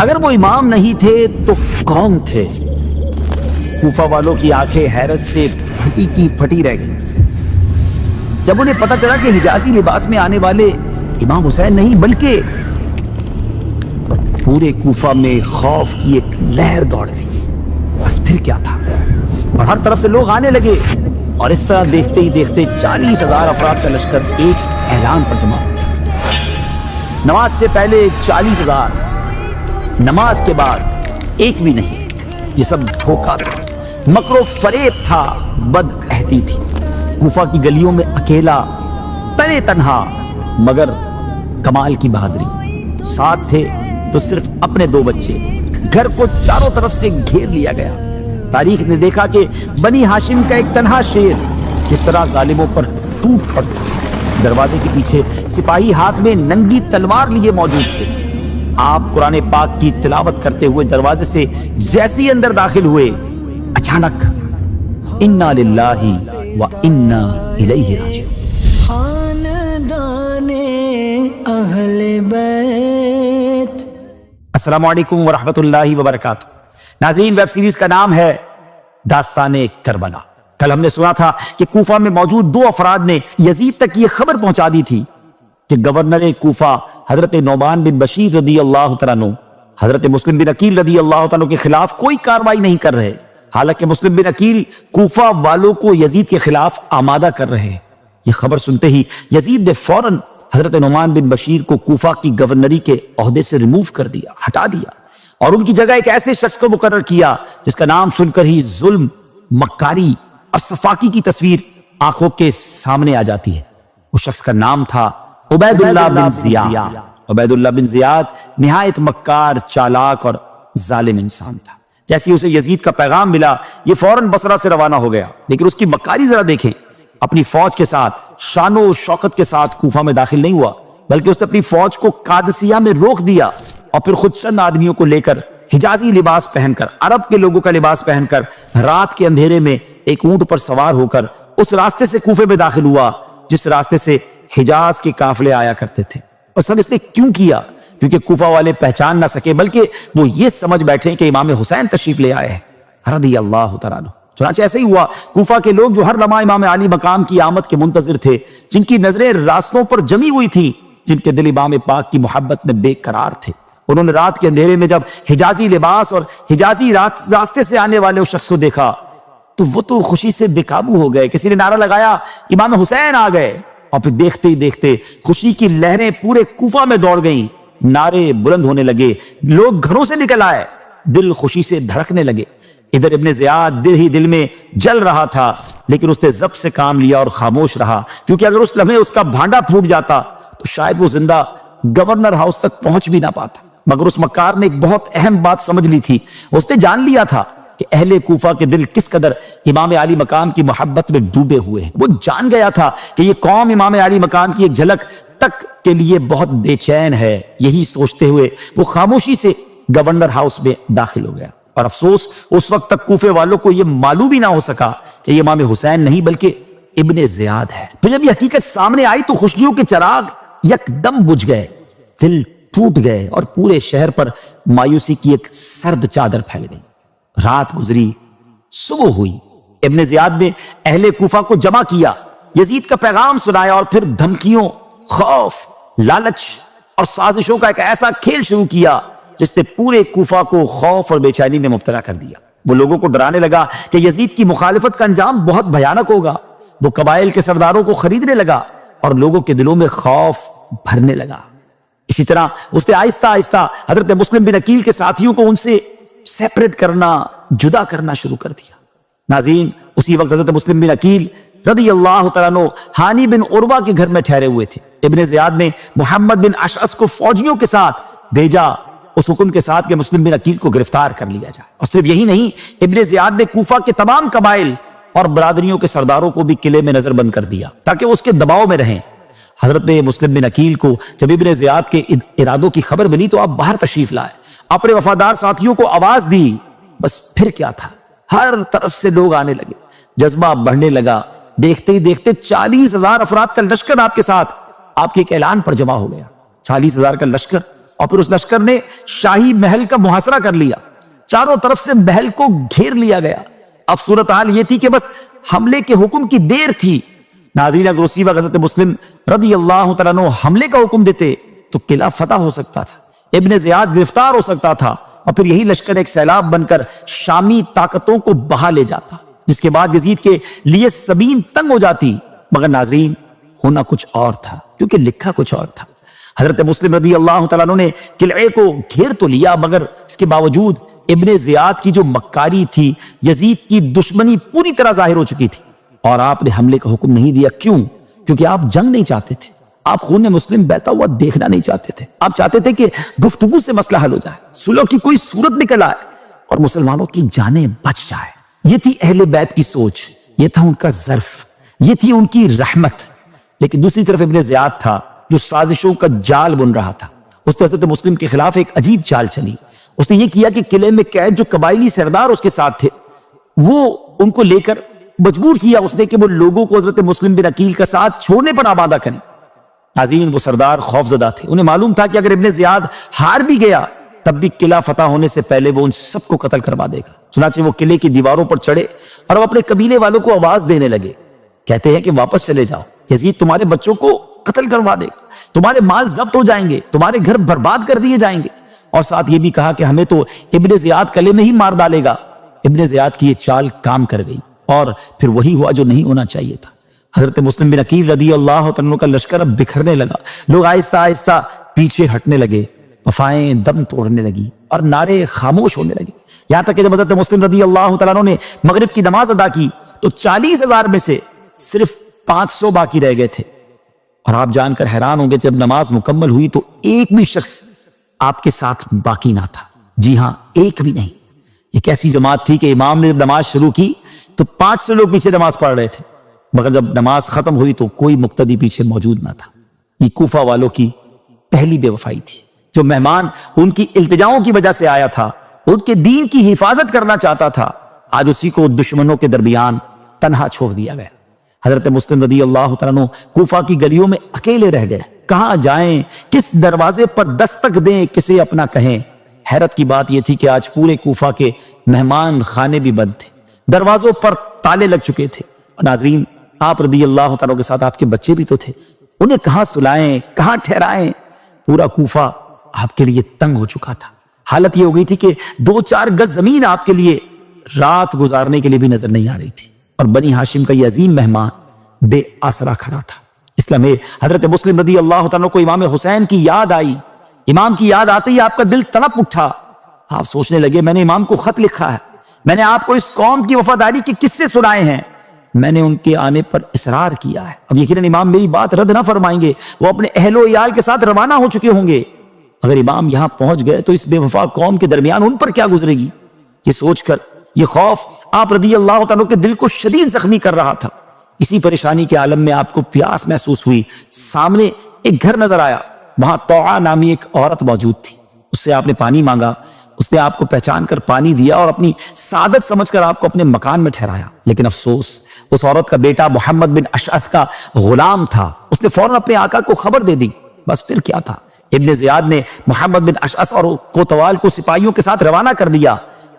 اگر وہ امام نہیں تھے تو کون تھے؟ کوفہ والوں کی آنکھیں حیرت سے پھٹی کی پھٹی رہ گئی جب انہیں پتہ چلا کہ حجازی لباس میں آنے والے امام حسین نہیں بلکہ پورے کوفہ میں خوف کی ایک لہر دوڑ گئی۔ بس پھر کیا تھا، اور ہر طرف سے لوگ آنے لگے، اور اس طرح دیکھتے ہی دیکھتے 40,000 افراد کا لشکر ایک اعلان پر جمع ہو گیا۔ نماز سے پہلے 40,000، نماز کے بعد ایک بھی نہیں۔ یہ سب دھوکہ تھا، مکر و فریب تھا، بد عہدی تھی۔ کوفہ کی گلیوں میں اکیلا، تنے تنہا، مگر کمال کی بہادری۔ ساتھ تھے تو صرف اپنے 2 بچے۔ گھر کو چاروں طرف سے گھیر لیا گیا۔ تاریخ نے دیکھا کہ بنی ہاشم کا ایک تنہا شیر کس طرح ظالموں پر ٹوٹ پڑتا۔ دروازے کے پیچھے سپاہی ہاتھ میں ننگی تلوار لیے موجود تھے۔ آپ قرآن پاک کی تلاوت کرتے ہوئے دروازے سے جیسے ہی اندر داخل ہوئے، اچانک انا للہ و انا الیہ راجعون۔ خاندان اہل بیت۔ السلام علیکم ورحمۃ اللہ وبرکاتہ۔ ناظرین، ویب سیریز کا نام ہے داستان کربلا۔ کل ہم نے سنا تھا کہ کوفہ میں موجود 2 افراد نے یزید تک یہ خبر پہنچا دی تھی کہ گورنر کوفہ حضرت نعمان بن بشیر رضی اللہ تعالیٰ عنہ حضرت مسلم بن عقیل رضی اللہ تعالیٰ عنہ کے خلاف کوئی کارروائی نہیں کر رہے، حالانکہ مسلم بن عقیل کوفہ والوں کو یزید کے خلاف آمادہ کر رہے ہیں۔ یہ خبر سنتے ہی یزید نے فوراً حضرت نعمان بن بشیر کو کوفہ کی گورنری کے عہدے سے ریموو کر دیا، ہٹا دیا، اور ان کی جگہ ایک ایسے شخص کو مقرر کیا جس کا نام سن کر ہی ظلم، مکاری اور صفاقی کی تصویر آنکھوں کے سامنے آ جاتی ہے۔ اس شخص کا نام تھا عبید اللہ بن زیاد۔ عبید اللہ بن زیاد نہایت مکار، چالاک اور ظالم انسان تھا۔ جیسے اسے یزید کا پیغام ملا، یہ فوراً بصرہ سے روانہ ہو گیا، لیکن اس کی مکاری ذرا دیکھیں۔ اپنی فوج کے ساتھ شان و شوکت کے ساتھ کوفہ میں داخل نہیں ہوا، بلکہ اس نے اپنی فوج کو قادسیہ میں روک دیا، اور پھر خود چند آدمیوں کو لے کر حجازی لباس پہن کر، عرب کے لوگوں کا لباس پہن کر، رات کے اندھیرے میں ایک اونٹ پر سوار ہو کر اس راستے سے کوفے میں داخل ہوا جس راستے سے حجاز کے قافلے آیا کرتے تھے۔ اور سب اس نے کیوں کیا؟ کیونکہ کوفہ والے پہچان نہ سکے، بلکہ وہ یہ سمجھ بیٹھے کہ امام حسین تشریف لے آئے ہیں رضی اللہ تعالیٰ عنہ۔ چنانچہ ایسے ہی ہوا، کوفہ کے لوگ جو ہر لمحہ امام علی مقام کی آمد کے منتظر تھے، جن کی نظریں راستوں پر جمی ہوئی تھی، جن کے دل امام پاک کی محبت میں بے قرار تھے، انہوں نے رات کے اندھیرے میں جب حجازی لباس اور حجازی راستے سے آنے والے اس شخص کو دیکھا تو وہ تو خوشی سے بے قابو ہو گئے۔ کسی نے نعرہ لگایا، امام حسین آ گئے، اور پھر دیکھتے ہی دیکھتے خوشی کی لہریں پورے کوفہ میں دوڑ گئیں، نعرے بلند ہونے لگے، لوگ گھروں سے نکل آئے، دل خوشی سے دھڑکنے لگے۔ ادھر ابن زیاد دل ہی دل میں جل رہا تھا، لیکن اس نے ضبط سے کام لیا اور خاموش رہا، کیونکہ اگر اس لمحے اس کا بھانڈا پھوٹ جاتا تو شاید وہ زندہ گورنر ہاؤس تک پہنچ بھی نہ پاتا۔ مگر اس مکار نے ایک بہت اہم بات سمجھ لی تھی، اس نے جان لیا تھا کہ اہل کوفہ کے دل کس قدر امام علی مقام کی محبت میں ڈوبے ہوئے ہیں۔ وہ جان گیا تھا کہ یہ قوم امام علی مقام کی ایک جھلک تک کے لیے بہت بے چین ہے۔ یہی سوچتے ہوئے وہ خاموشی سے گورنر ہاؤس میں داخل ہو گیا، اور افسوس اس وقت تک کوفے والوں کو یہ معلوم ہی نہ ہو سکا کہ یہ امام حسین نہیں بلکہ ابن زیاد ہے۔ پھر جب یہ حقیقت سامنے آئی تو خوشیوں کے چراغ یکدم بجھ گئے، دل ٹوٹ گئے، اور پورے شہر پر مایوسی کی ایک سرد چادر پھیل گئی۔ رات گزری، صبح ہوئی، ابن زیاد نے اہل کوفہ کو جمع کیا، یزید کا پیغام سنایا، اور پھر دھمکیوں، خوف، لالچ اور سازشوں کا ایک ایسا کھیل شروع کیا جس نے پورے کوفہ کو خوف اور بے چینی میں مبتلا کر دیا۔ وہ لوگوں کو ڈرانے لگا کہ یزید کی مخالفت کا انجام بہت بھیانک ہوگا۔ وہ قبائل کے سرداروں کو خریدنے لگا اور لوگوں کے دلوں میں خوف بھرنے لگا۔ اسی طرح اس نے آہستہ آہستہ حضرت مسلم بن عقیل کے ساتھیوں کو ان سے سیپریٹ کرنا، جدا کرنا شروع کر دیا۔ ناظرین، اسی وقت حضرت مسلم بن عقیل رضی اللہ تعالیٰ عنہ ہانی بن عروہ کے گھر میں ٹھہرے ہوئے تھے۔ ابن زیاد نے محمد بن اشعث کو فوجیوں کے ساتھ بھیجا، اس حکم کے ساتھ کہ مسلم بن عقیل کو گرفتار کر لیا جائے۔ اور صرف یہی نہیں، ابن زیاد نے کوفہ کے تمام قبائل اور برادریوں کے سرداروں کو بھی قلعے میں نظر بند کر دیا تاکہ وہ اس کے دباؤ میں رہیں۔ حضرت مسلم بن عقیل کو جب ابن زیاد کے ارادوں کی خبر ملی تو آپ باہر تشریف لائے، اپنے وفادار ساتھیوں کو آواز دی۔ بس پھر کیا تھا، ہر طرف سے لوگ آنے لگے، جذبہ بڑھنے لگا۔ دیکھتے ہی دیکھتے 40,000 افراد کا لشکر آپ کے ساتھ آپ کے ایک اعلان پر جمع ہو گیا۔ 40,000 کا لشکر اور پھر اس لشکر نے شاہی محل کا محاصرہ کر لیا، چاروں طرف سے محل کو گھیر لیا گیا۔ اب صورتحال یہ تھی کہ بس حملے کے حکم کی دیر تھی۔ ناظرین، اگر اسی وقت حضرت مسلم رضی اللہ تعالیٰ عنہ حملے کا حکم دیتے تو قلعہ فتح ہو سکتا تھا، ابن زیاد گرفتار ہو سکتا تھا، اور پھر یہی لشکر ایک سیلاب بن کر شامی طاقتوں کو بہا لے جاتا، جس کے بعد یزید کے لیے زمین تنگ ہو جاتی۔ مگر ناظرین، ہونا کچھ اور تھا، کیونکہ لکھا کچھ اور تھا۔ حضرت مسلم رضی اللہ تعالیٰ عنہ نے قلعے کو گھیر تو لیا، مگر اس کے باوجود ابن زیاد کی جو مکاری تھی، یزید کی دشمنی پوری طرح ظاہر ہو چکی تھی، اور آپ نے حملے کا حکم نہیں دیا۔ کیوں؟ کیونکہ آپ جنگ نہیں چاہتے تھے، آپ خون مسلم بہتا ہوا دیکھنا نہیں چاہتے تھے، آپ چاہتے تھے کہ گفتگو سے مسئلہ حل ہو جائے، صلح کی کوئی صورت نکل آئے اور مسلمانوں کی جانیں بچ جائے۔ یہ تھی اہل بیت کی سوچ، یہ تھا ان کا ظرف، یہ تھی ان کی رحمت۔ لیکن دوسری طرف ابن زیاد تھا جو سازشوں کا جال بن رہا تھا۔ اس نے حضرت مسلم کے خلاف ایک عجیب چال چلی۔ اس نے یہ کیا کہ قلعے میں قید جو قبائلی سردار اس کے ساتھ تھے، وہ ان کو لے کر مجبور کیا اس نے کہ وہ لوگوں کو حضرت مسلم بن عقیل کا ساتھ چھوڑنے پر آمادہ کریں۔ ناظرین، وہ سردار خوفزدہ تھے، انہیں معلوم تھا کہ اگر ابن زیاد ہار بھی گیا تب بھی قلعہ فتح ہونے سے پہلے وہ ان سب کو قتل کروا دے گا۔ چنانچہ وہ قلعے کی دیواروں پر چڑھے اور وہ اپنے قبیلے والوں کو آواز دینے لگے، کہتے ہیں کہ واپس چلے جاؤ، یزید تمہارے بچوں کو قتل کروا دے گا، تمہارے مال ضبط ہو جائیں گے، تمہارے گھر برباد کر دیے جائیں گے۔ اور ساتھ یہ بھی کہا کہ ہمیں تو ابن زیاد قلعے میں ہی مار ڈالے گا۔ ابن زیاد کی یہ چال کام کر گئی، اور پھر وہی ہوا جو نہیں ہونا چاہیے تھا۔ حضرت مسلم بن عقیل رضی اللہ عنہ کا لشکر اب بکھرنے لگا، لوگ آہستہ آہستہ پیچھے ہٹنے لگے، وفائیں دم توڑنے لگی اور نعرے خاموش ہونے لگے، یہاں تک کہ جب حضرت مسلم رضی اللہ تعالیٰ عنہ نے مغرب کی نماز ادا کی تو 40,000 میں سے صرف 500 باقی رہ گئے تھے۔ اور آپ جان کر حیران ہوں گے، جب نماز مکمل ہوئی تو ایک بھی شخص آپ کے ساتھ باقی نہ تھا۔ جی ہاں، ایک بھی نہیں۔ ایک ایسی جماعت تھی کہ امام نے جب نماز شروع کی تو 500 لوگ پیچھے نماز پڑھ رہے تھے، مگر جب نماز ختم ہوئی تو کوئی مقتدی پیچھے موجود نہ تھا۔ یہ کوفہ والوں کی پہلی بے وفائی تھی۔ جو مہمان ان کی التجاؤں کی وجہ سے آیا تھا، ان کے دین کی حفاظت کرنا چاہتا تھا، آج اسی کو دشمنوں کے درمیان تنہا چھوڑ دیا گیا۔ حضرت مسلم رضی اللہ تعالیٰ عنہ کوفہ کی گلیوں میں اکیلے رہ گئے، کہاں جائیں، کس دروازے پر دستک دیں، کسے اپنا کہیں۔ حیرت کی بات یہ تھی کہ آج پورے کوفہ کے مہمان خانے بھی بند تھے، دروازوں پر تالے لگ چکے تھے۔ اور ناظرین، آپ رضی اللہ تعالیٰ کے ساتھ آپ کے بچے بھی تو تھے، انہیں کہاں سلائیں، کہاں ٹھہرائیں۔ پورا کوفہ آپ کے لیے تنگ ہو چکا تھا۔ حالت یہ ہو گئی تھی کہ 2-4 گز زمین آپ کے لیے رات گزارنے کے لیے بھی نظر نہیں آ رہی تھی، اور بنی ہاشم کا یہ عظیم مہمان بے آسرا کھڑا تھا۔ اس لیے حضرت مسلم رضی اللہ تعالیٰ کو امام حسین کی یاد آئی۔ امام کی یاد آتے ہی آپ کا دل تڑپ اٹھا۔ آپ سوچنے لگے، میں نے امام کو خط لکھا ہے، میں نے آپ کو اس قوم کی وفاداری کے قصے سنائے ہیں، میں نے ان کے آنے پر اصرار کیا ہے۔ اب یقیناً امام میری بات رد نہ فرمائیں گے، وہ اپنے اہل و عیال کے ساتھ روانہ ہو چکے ہوں گے۔ اگر امام یہاں پہنچ گئے تو اس بے وفا قوم کے درمیان ان پر کیا گزرے گی؟ یہ سوچ کر یہ خوف آپ رضی اللہ تعالیٰ کے دل کو شدید زخمی کر رہا تھا۔ اسی پریشانی کے عالم میں آپ کو پیاس محسوس ہوئی۔ سامنے ایک گھر نظر آیا، وہاں طوعا نامی ایک عورت موجود تھی۔ اس سے آپ نے پانی مانگا، اس نے آپ کو پہچان کر پانی دیا اور اپنی سعادت سمجھ کر آپ کو اپنے مکان میں ٹھہرایا۔ لیکن افسوس، اس عورت کا بیٹا محمد بن اشعث کا غلام تھا۔ اس نے فوراً اپنے آقا کو خبر دے دی۔ بس پھر کیا تھا، ابن زیاد نے محمد بن اشعث اور کوتوال کو سپاہیوں کے ساتھ روانہ کر دیا۔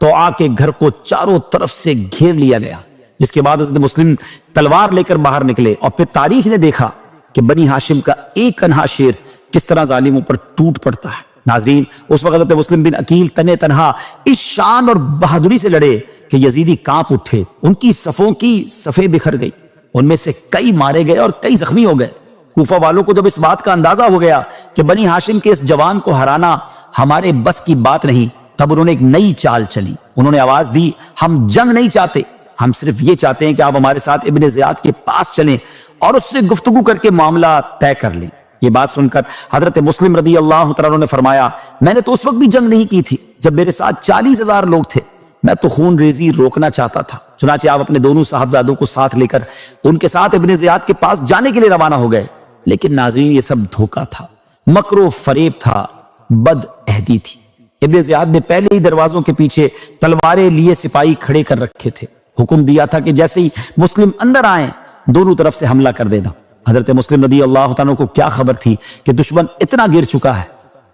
تو آ کے گھر کو چاروں طرف سے گھیر لیا گیا، جس کے بعد حضرت مسلم تلوار لے کر باہر نکلے، اور پھر تاریخ نے دیکھا کہ بنی ہاشم کا ایک انہا شیر کس طرح ظالموں پر ٹوٹ پڑتا ہے۔ ناظرین، اس وقت حضرت مسلم بن عقیل تنے تنہا اس شان اور بہادری سے لڑے کہ یزیدی کانپ اٹھے، ان کی صفوں کی صفیں بکھر گئی، ان میں سے کئی مارے گئے اور کئی زخمی ہو گئے۔ کوفہ والوں کو جب اس بات کا اندازہ ہو گیا کہ بنی ہاشم کے اس جوان کو ہرانا ہمارے بس کی بات نہیں، تب انہوں نے ایک نئی چال چلی۔ انہوں نے آواز دی، ہم جنگ نہیں چاہتے، ہم صرف یہ چاہتے ہیں کہ آپ ہمارے ساتھ ابن زیاد کے پاس چلیں اور اس سے گفتگو کر کے معاملہ طے کر لیں۔ یہ بات سن کر حضرت مسلم رضی اللہ تعالیٰ نے فرمایا، میں نے تو اس وقت بھی جنگ نہیں کی تھی جب میرے ساتھ 40,000 لوگ تھے، میں تو خون ریزی روکنا چاہتا تھا۔ چنانچہ آپ اپنے دونوں صاحبزادوں کو ساتھ لے کر ان کے ساتھ ابن زیاد کے پاس جانے کے لیے روانہ ہو گئے۔ لیکن ناظرین، یہ سب دھوکہ تھا، مکر و فریب تھا، بد عہدی تھی۔ ابن زیاد نے پہلے ہی دروازوں کے پیچھے تلواریں لیے سپاہی کھڑے کر رکھے تھے۔ حکم دیا تھا کہ جیسے ہی مسلم اندر آئیں دونوں طرف سے حملہ کر دینا۔ حضرت مسلم رضی اللہ عنہ کو کیا خبر تھی کہ دشمن اتنا گر چکا ہے۔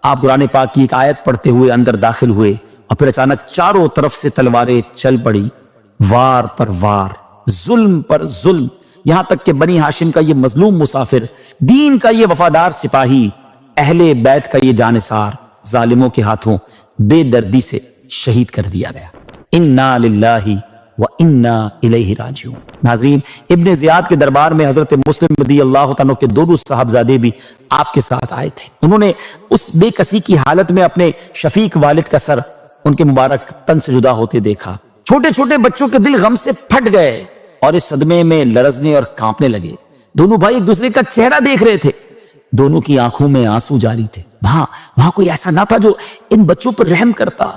آپ قرآن پاک کی ایک آیت پڑھتے ہوئے اندر داخل ہوئے اور پھر اچانک چاروں طرف سے تلواریں چل پڑی، وار پر وار، ظلم پر ظلم، یہاں تک کہ بنی ہاشم کا یہ مظلوم مسافر، دین کا یہ وفادار سپاہی، اہل بیت کا یہ جانثار، ظالموں کے ہاتھوں بے دردی سے شہید کر دیا گیا۔ انا للہ و انا الیہ راجعون۔ ناظرین، ابن زیاد کے دربار میں حضرت مسلم رضی اللہ تعالیٰ کے دونوں صاحبزادے بھی آپ کے ساتھ آئے تھے۔ انہوں نے اس بے کسی کی حالت میں اپنے شفیق والد کا سر ان کے مبارک تن سے جدا ہوتے دیکھا۔ چھوٹے چھوٹے بچوں کے دل غم سے پھٹ گئے اور اس صدمے میں لرزنے اور کانپنے لگے۔ دونوں بھائی ایک دوسرے کا چہرہ دیکھ رہے تھے، دونوں کی آنکھوں میں آنسو جاری تھے۔ وہاں کوئی ایسا نہ تھا جو ان بچوں پر رحم کرتا۔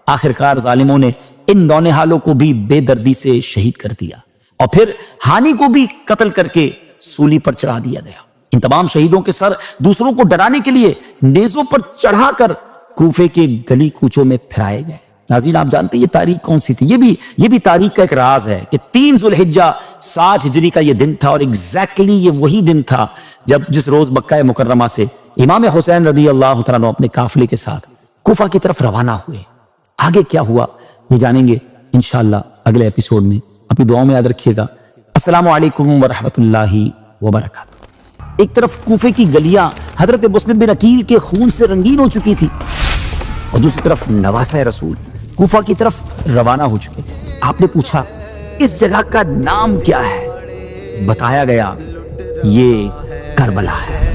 آخرکار ظالموں نے ان نونہالوں کو بھی بے دردی سے شہید کر دیا اور پھر ہانی کو بھی قتل کر کے سولی پر چڑھا دیا گیا۔ ان تمام شہیدوں کے سر دوسروں کو ڈرانے کے لیے نیزوں پر چڑھا کر کوفے کے گلی کوچوں میں پھرائے گئے۔ ناظرین، آپ جانتے ہیں یہ تاریخ کون سی تھی؟ یہ بھی تاریخ کا ایک راز ہے کہ 3 ذوالحجہ 60 ہجری کا یہ دن تھا، اور ایگزیکٹلی یہ وہی دن تھا جس روز مکہ مکرمہ سے امام حسین رضی اللہ تعالیٰ عنہ اپنے قافلے کے ساتھ کوفہ کی طرف روانہ ہوئے۔ آگے کیا ہوا یہ جانیں گے انشاءاللہ اگلے ایپیسوڈ میں۔ اپنی دعاؤں میں یاد رکھیے گا۔ السلام علیکم ورحمۃ اللہ وبرکاتہ۔ ایک طرف کوفے کی گلیاں حضرت مسلم بن عقیل کے خون سے رنگین ہو چکی تھی، اور دوسری طرف نواسہ رسول کوفہ کی طرف روانہ ہو چکے تھے۔ آپ نے پوچھا اس جگہ کا نام کیا ہے؟ بتایا گیا یہ کربلا ہے۔